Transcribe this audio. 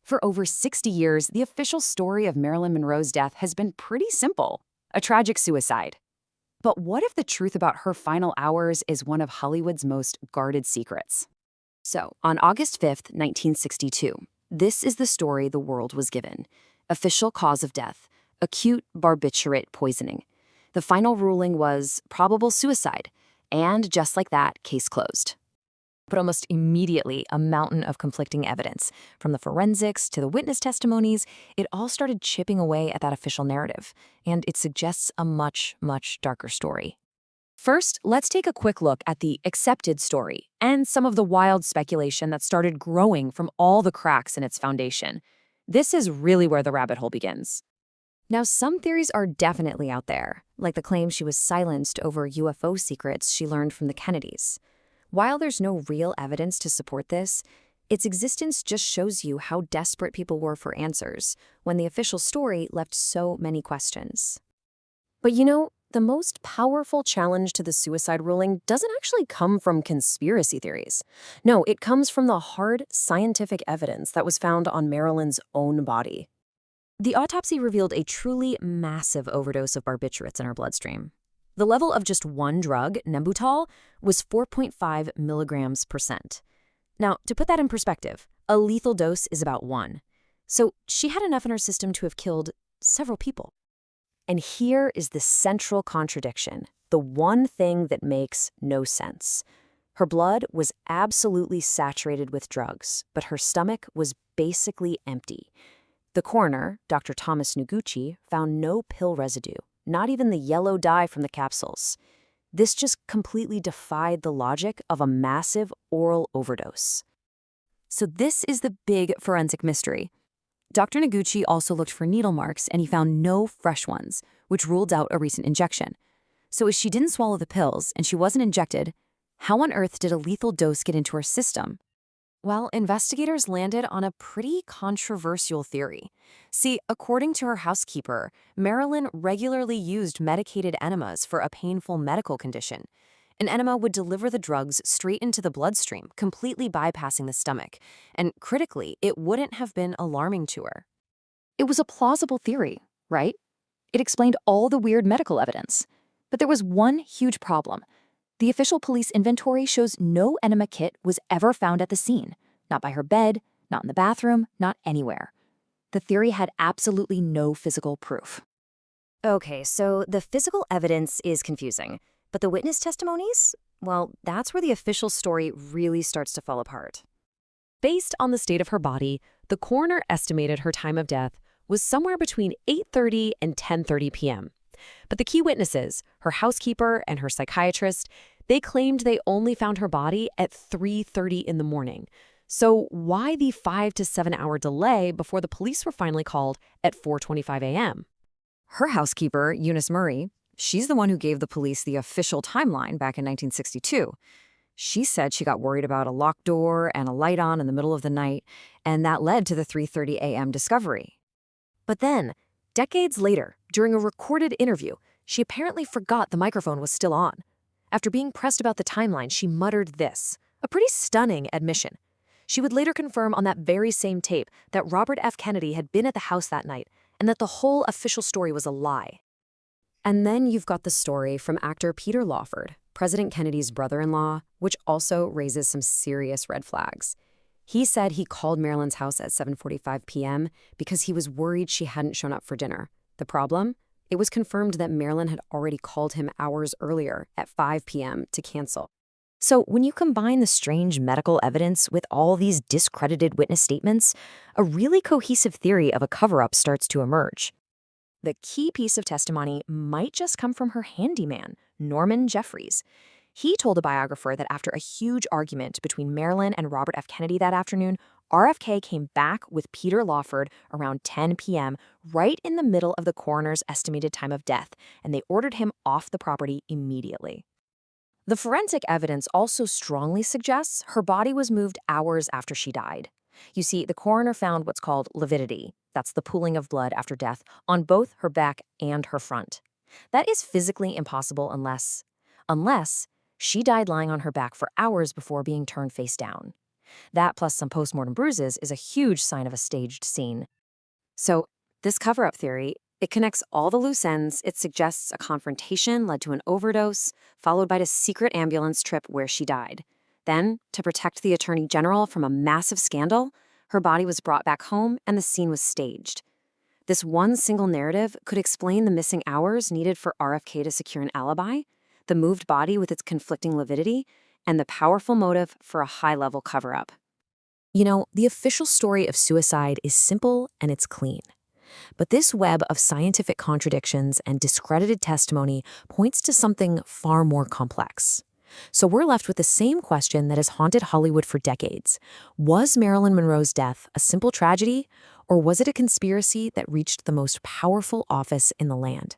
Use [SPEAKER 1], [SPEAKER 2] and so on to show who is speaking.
[SPEAKER 1] For over 60 years, the official story of Marilyn Monroe's death has been pretty simple: a tragic suicide. But what if the truth about her final hours is one of Hollywood's most guarded secrets? So, on August 5th, 1962, this is the story the world was given. Official cause of death: acute barbiturate poisoning. The final ruling was probable suicide, and just like that, case closed. But almost immediately, a mountain of conflicting evidence, from the forensics to the witness testimonies, it all started chipping away at that official narrative, and it suggests a much, much darker story. First, let's take a quick look at the accepted story and some of the wild speculation that started growing from all the cracks in its foundation. This is really where the rabbit hole begins. Now, some theories are definitely out there, like the claim she was silenced over UFO secrets she learned from the Kennedys. While there's no real evidence to support this, its existence just shows you how desperate people were for answers when the official story left so many questions. But the most powerful challenge to the suicide ruling doesn't actually come from conspiracy theories. No, it comes from the hard scientific evidence that was found on Marilyn's own body. The autopsy revealed a truly massive overdose of barbiturates in her bloodstream. The level of just one drug, Nembutal, was 4.5 milligrams percent. Now, to put that in perspective, a lethal dose is about 1. So she had enough in her system to have killed several people. And here is the central contradiction, the one thing that makes no sense. Her blood was absolutely saturated with drugs, but her stomach was basically empty. The coroner, Dr. Thomas Noguchi, found no pill residue, not even the yellow dye from the capsules. This just completely defied the logic of a massive oral overdose. So this is the big forensic mystery. Dr. Noguchi also looked for needle marks, and he found no fresh ones, which ruled out a recent injection. So if she didn't swallow the pills and she wasn't injected, how on earth did a lethal dose get into her system? Well, investigators landed on a pretty controversial theory. See, according to her housekeeper, Marilyn regularly used medicated enemas for a painful medical condition. An enema would deliver the drugs straight into the bloodstream, completely bypassing the stomach. And critically, it wouldn't have been alarming to her. It was a plausible theory, right? It explained all the weird medical evidence. But there was one huge problem. The official police inventory shows no enema kit was ever found at the scene. Not by her bed, not in the bathroom, not anywhere. The theory had absolutely no physical proof. Okay, so the physical evidence is confusing, but the witness testimonies? Well, that's where the official story really starts to fall apart. Based on the state of her body, the coroner estimated her time of death was somewhere between 8:30 and 10:30 p.m. But the key witnesses, her housekeeper and her psychiatrist, they claimed they only found her body at 3:30 in the morning. So why the 5 to 7 hour delay before the police were finally called at 4:25 a.m.? Her housekeeper, Eunice Murray, she's the one who gave the police the official timeline back in 1962. She said she got worried about a locked door and a light on in the middle of the night, and that led to the 3:30 a.m. discovery. But then, decades later, during a recorded interview, she apparently forgot the microphone was still on. After being pressed about the timeline, she muttered this, a pretty stunning admission. She would later confirm on that very same tape that Robert F. Kennedy had been at the house that night and that the whole official story was a lie. And then you've got the story from actor Peter Lawford, President Kennedy's brother-in-law, which also raises some serious red flags. He said he called Marilyn's house at 7:45 p.m. because he was worried she hadn't shown up for dinner. The problem? It was confirmed that Marilyn had already called him hours earlier at 5 p.m. to cancel. So when you combine the strange medical evidence with all these discredited witness statements, a really cohesive theory of a cover-up starts to emerge. The key piece of testimony might just come from her handyman, Norman Jefferies. He told a biographer that after a huge argument between Marilyn and Robert F. Kennedy that afternoon, RFK came back with Peter Lawford around 10 p.m., right in the middle of the coroner's estimated time of death, and they ordered him off the property immediately. The forensic evidence also strongly suggests her body was moved hours after she died. You see, the coroner found what's called lividity, that's the pooling of blood after death, on both her back and her front. That is physically impossible unless she died lying on her back for hours before being turned face down.
[SPEAKER 2] That plus some postmortem bruises is a huge sign of a staged scene. So, this cover-up theory, it connects all the loose ends. It suggests a confrontation led to an overdose, followed by a secret ambulance trip where she died. Then, to protect the Attorney General from a massive scandal, her body was brought back home and the scene was staged. This one single narrative could explain the missing hours needed for RFK to secure an alibi, the moved body with its conflicting lividity, and the powerful motive for a high-level cover-up. The official story of suicide is simple and it's clean. But this web of scientific contradictions and discredited testimony points to something far more complex. So we're left with the same question that has haunted Hollywood for decades. Was Marilyn Monroe's death a simple tragedy, or was it a conspiracy that reached the most powerful office in the land?